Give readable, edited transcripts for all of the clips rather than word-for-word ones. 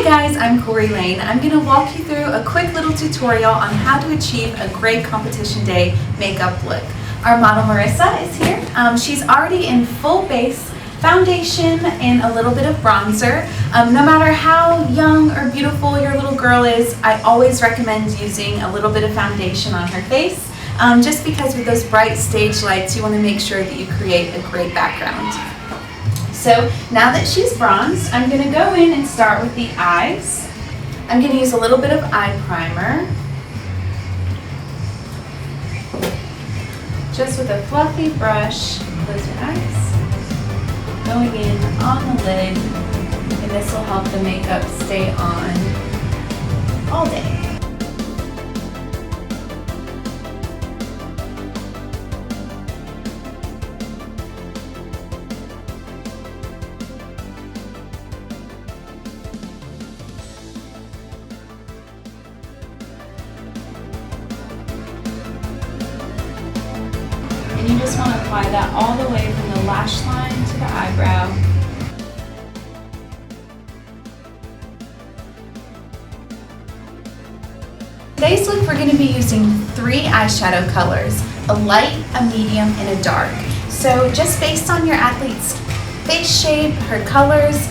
Hi guys, I'm Corey Lane. I'm going to walk you through a quick little tutorial on how to achieve a great competition day makeup look. Our model Marissa is here. She's already in full base foundation and a little bit of bronzer. No matter how young or beautiful your little girl is, I always recommend using a little bit of foundation on her face, just because with those bright stage lights, you want to make sure that you create a great background. So now that she's bronzed, I'm going to go in and start with the eyes. I'm going to use a little bit of eye primer. Just with a fluffy brush, close your eyes. Going in on the lid, and this will help the makeup stay on all day. And you just want to apply that all the way from the lash line to the eyebrow. Today's look, we're going to be using 3 eyeshadow colors, a light, a medium, and a dark. So just based on your athlete's face shape, her colors,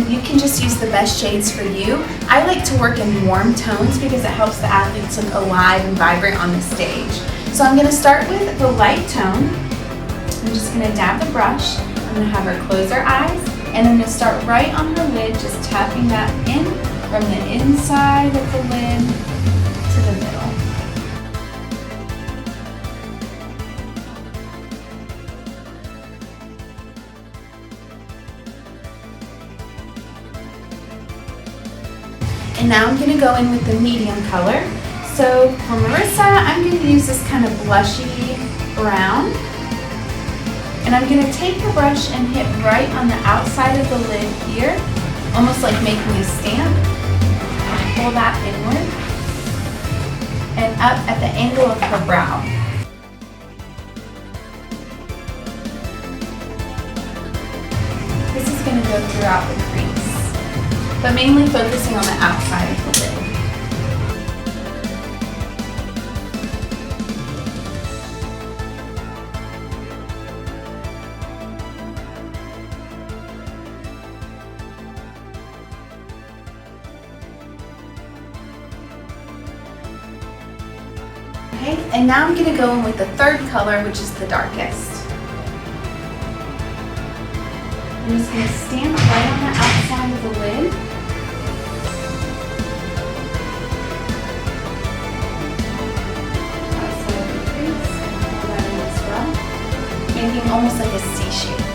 you can just use the best shades for you. I like to work in warm tones because it helps the athletes look alive and vibrant on the stage. So I'm going to start with the light tone. I'm just going to dab the brush. I'm going to have her close her eyes, and I'm going to start right on her lid, just tapping that in from the inside of the lid to the middle. And now I'm going to go in with the medium color. So for Marissa, I'm going to use this kind of blushy brown. And I'm going to take the brush and hit right on the outside of the lid here, almost like making a stamp. And pull that inward and up at the angle of her brow. This is going to go throughout the crease, but mainly focusing on the outside of the lid. Okay, and now I'm going to go in with the third color, which is the darkest. I'm just going to stamp right on the outside of the lid. Outside of the crease, pull that in as well, making almost like a C shape.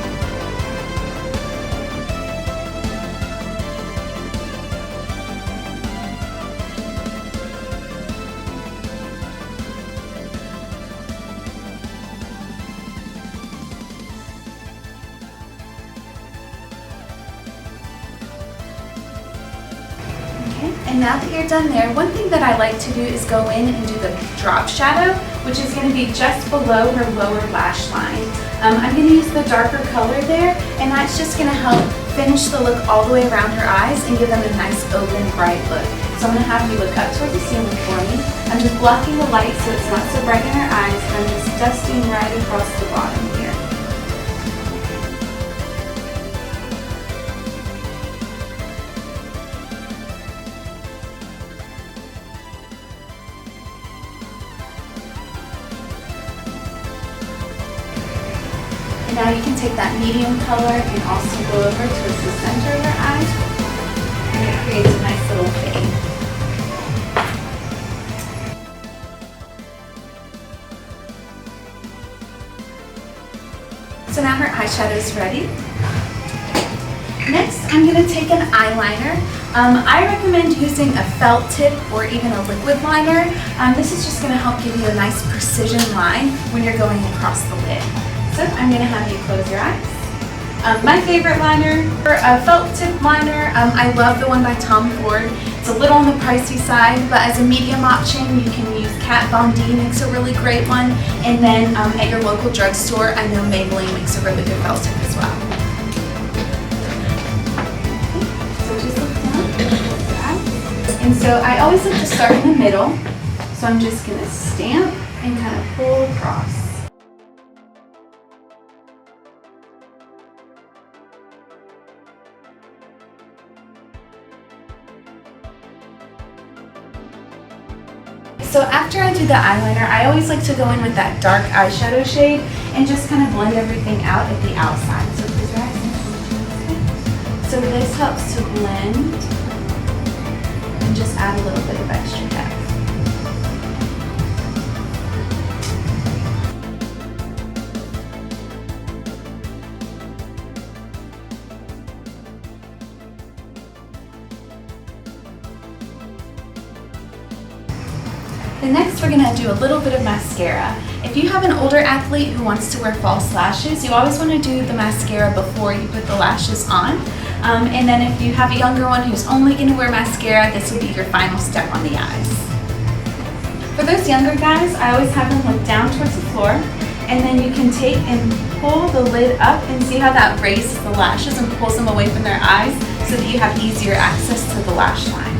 And now that you're done there, one thing that I like to do is go in and do the drop shadow, which is going to be just below her lower lash line. I'm going to use the darker color there, and that's just going to help finish the look all the way around her eyes and give them a nice open, bright look. So I'm going to have you look up toward the ceiling for me. I'm just blocking the light so it's not so bright in her eyes, and I'm just dusting right across the bottom here. Now you can take that medium color and also go over towards the center of her eyes, and it creates a nice little fade. So now her eyeshadow is ready. Next, I'm going to take an eyeliner. I recommend using a felt tip or even a liquid liner. This is just going to help give you a nice precision line when you're going across the lid. So I'm going to have you close your eyes. My favorite liner, for a felt tip liner, I love the one by Tom Ford. It's a little on the pricey side, but as a medium option, you can use Kat Von D makes a really great one. And then at your local drugstore, I know Maybelline makes a really good felt tip as well. So just look down. And so I always like to start in the middle. So I'm just gonna stamp and kind of pull across. So after I do the eyeliner, I always like to go in with that dark eyeshadow shade and just kind of blend everything out at the outside. So close your eyes. So this helps to blend and just add a little bit of extra depth. And next we're going to do a little bit of mascara. If you have an older athlete who wants to wear false lashes, you always want to do the mascara before you put the lashes on. And then if you have a younger one who's only going to wear mascara, this will be your final step on the eyes. For those younger guys, I always have them look down towards the floor, and then you can take and pull the lid up and see how that raises the lashes and pulls them away from their eyes so that you have easier access to the lash line.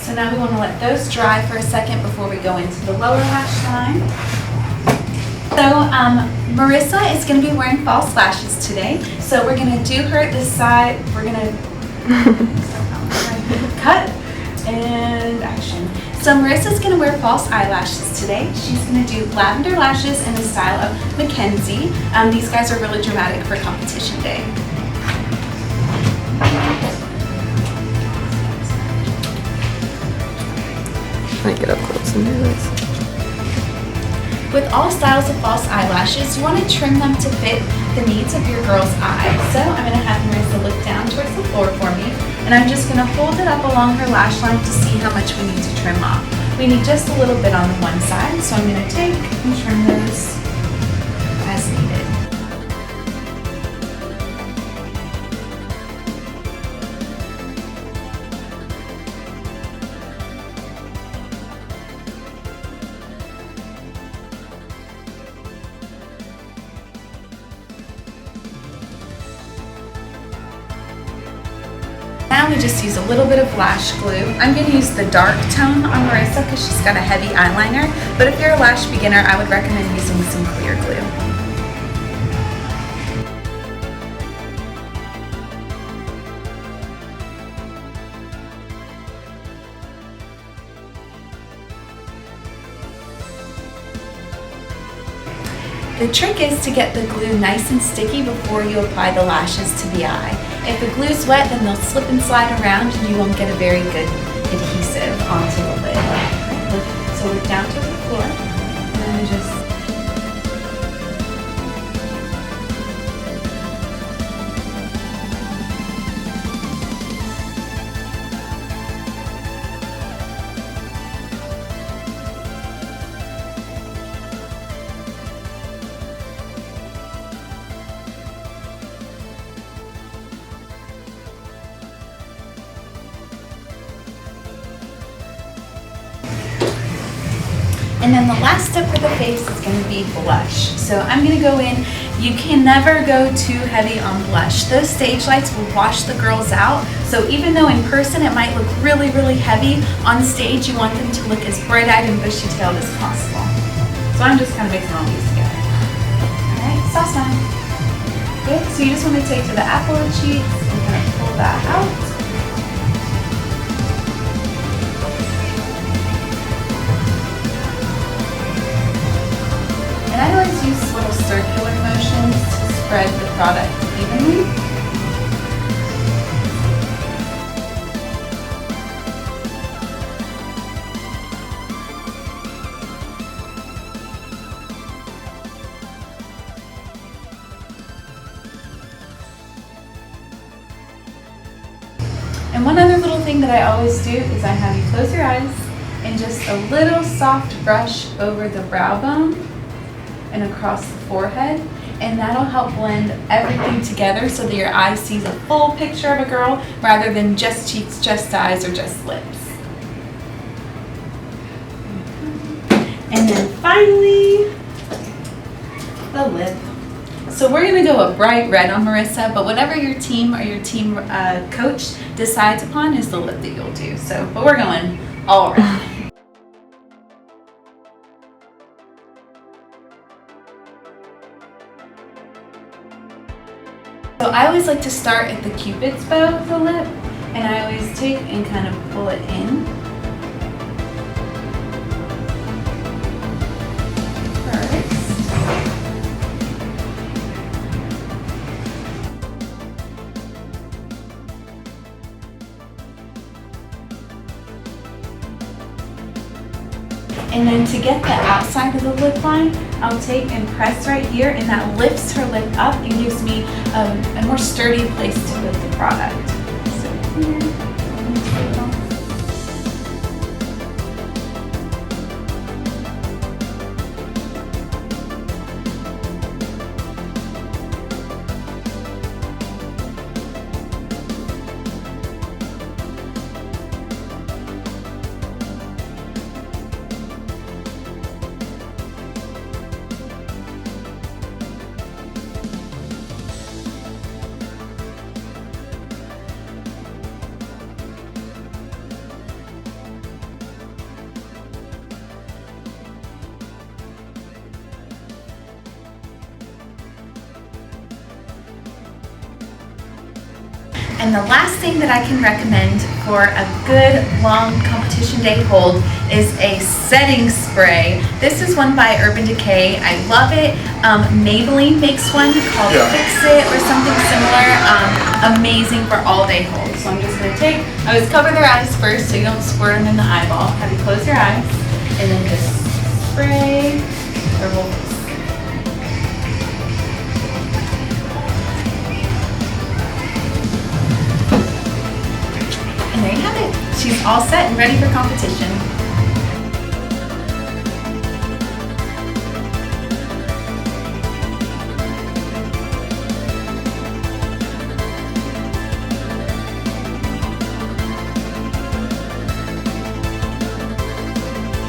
So now we want to let those dry for a second before we go into the lower lash line. So Marissa is going to be wearing false lashes today. So we're going to do her this side. We're going to cut and action. So Marissa's going to wear false eyelashes today. She's going to do lavender lashes in the style of Mackenzie. These guys are really dramatic for competition day. I get up close and do this. With all styles of false eyelashes, you want to trim them to fit the needs of your girl's eyes. So I'm going to have Marissa look down towards the floor for me, and I'm just going to hold it up along her lash line to see how much we need to trim off. We need just a little bit on the one side, so I'm going to take and trim those as needed. Now we just use a little bit of lash glue. I'm going to use the dark tone on Marissa because she's got a heavy eyeliner, but if you're a lash beginner, I would recommend using some clear glue. The trick is to get the glue nice and sticky before you apply the lashes to the eye. If the glue's wet, then they'll slip and slide around and you won't get a very good adhesive onto the lid. So we're down to the floor, and then just And then the last step for the face is going to be blush. So I'm going to go in. You can never go too heavy on blush. Those stage lights will wash the girls out. So even though in person it might look really, really heavy, on stage you want them to look as bright-eyed and bushy-tailed as possible. So I'm just kind of mixing all these together. Alright, sauce time. Good, so you just want to take to the apple of cheeks and kind of pull that out. And I always use little circular motions to spread the product evenly. And one other little thing that I always do is I have you close your eyes and just a little soft brush over the brow bone. and across the forehead. And that'll help blend everything together so that your eye sees a full picture of a girl rather than just cheeks, just eyes, or just lips. And then finally, the lip. So we're gonna go a bright red on Marissa, but whatever your team or your team coach decides upon is the lip that you'll do. So, but we're going all red. So I always like to start at the Cupid's bow of the lip, and I always take and kind of pull it in. And then to get the outside of the lip line, I'll take and press right here, and that lifts her lip up and gives me a more sturdy place to put the product. So here, into the middle. And the last thing that I can recommend for a good long competition day hold is a setting spray. This is one by Urban Decay. I love it. Maybelline makes one called Fix It or something similar. Amazing for all day holds. So I'm just going to take, I always cover their eyes first so you don't squirt them in the eyeball. Have you close your eyes and then just spray their whole face. And there you have it. She's all set and ready for competition.